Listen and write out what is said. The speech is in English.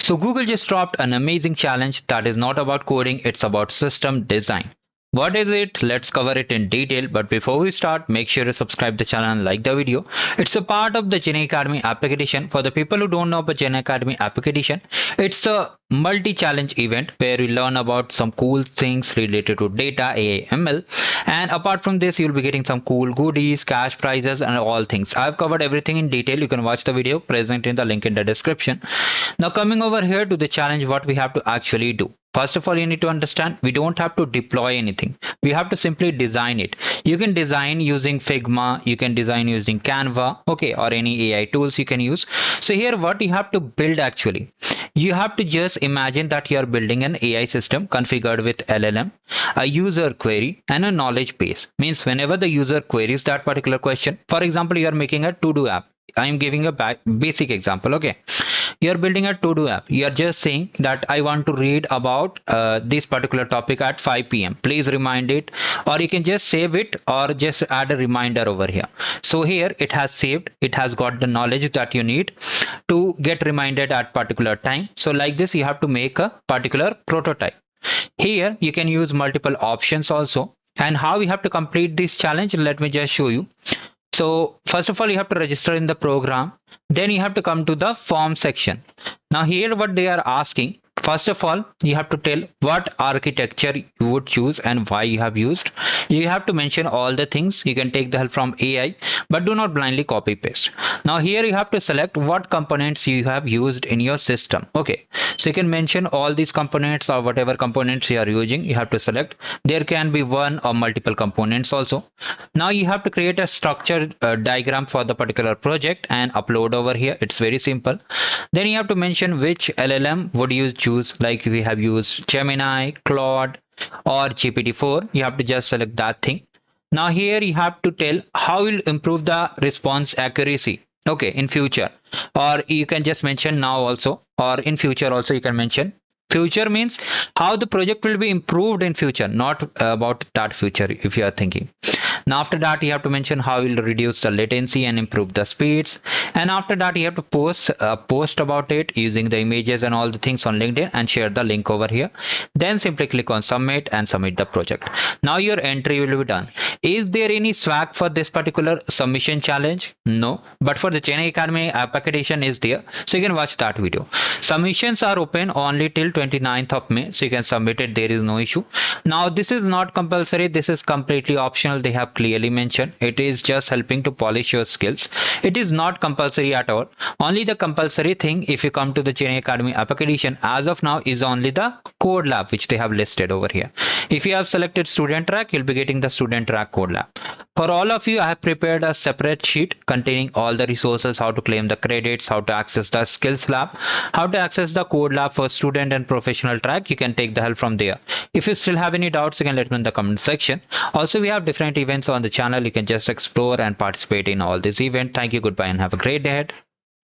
So Google just dropped an amazing challenge that is not about coding, it's about system design. What is it? Let's cover it in detail. But before we start, make sure to subscribe the channel and like the video. It's a part of the Gen AI Academy application. For the people who don't know about Gen AI Academy application, it's a multi-challenge event where we learn about some cool things related to data, AI, ML. And apart from this, you'll be getting some cool goodies, cash prizes, and all things. I've covered everything in detail. You can watch the video present in the link in the description. Now coming over here to the challenge, what we have to actually do. First of all, you need to understand we don't have to deploy anything. We have to simply design it. You can design using Figma, you can design using Canva, okay, or any AI tools you can use. So here what you have to build actually, you have to just imagine that you are building an AI system configured with LLM, a user query, and a knowledge base. Means whenever the user queries that particular question, for example, you are making a to-do app. I am giving a basic example, okay. You are building a to-do app. You are just saying that I want to read about this particular topic at 5 p.m. Please remind it, or you can just save it or just add a reminder over here. So here it has saved, it has got the knowledge that you need to get reminded at particular time. So like this, you have to make a particular prototype. Here you can use multiple options also. And how you have to complete this challenge, let me just show you. So first of all, you have to register in the program. Then you have to come to the form section. Now here what they are asking, first of all, you have to tell what architecture you would choose and why you have used. You have to mention all the things. You can take the help from AI, but do not blindly copy paste. Now here you have to select what components you have used in your system. Okay, so you can mention all these components or whatever components you are using. You have to select. There can be one or multiple components also. Now you have to create a structured diagram for the particular project and upload over here. It's very simple. Then you have to mention which LLM would you choose, like we have used Gemini, Claude, or GPT-4. You have to just select that thing. Now here you have to tell how you'll improve the response accuracy, okay, in future, or you can just mention now also, or in future also you can mention. Future means how the project will be improved in future, not about that future if you are thinking. Now after that you have to mention how you'll reduce the latency and improve the speeds, and after that you have to post about it using the images and all the things on LinkedIn and share the link over here. Then simply click on submit and submit the project. Now your entry will be done. Is there any swag for this particular submission challenge? No, but for the Gen AI Academy application is there, so you can watch that video. Submissions are open only till 29th of May, so you can submit it. There is no issue. Now this is not compulsory, this is completely optional. They have clearly mentioned it is just helping to polish your skills. It is not compulsory at all. Only the compulsory thing, if you come to the Gen AI Academy application as of now, is only the code lab which they have listed over here. If you have selected student track, you'll be getting the student track code lab. For all of you, I have prepared a separate sheet containing all the resources, how to claim the credits, how to access the skills lab, how to access the code lab for student and professional track. You can take the help from there. If you still have any doubts, you can let me know in the comment section. Also, we have different events on the channel. You can just explore and participate in all these events. Thank you, goodbye, and have a great day ahead.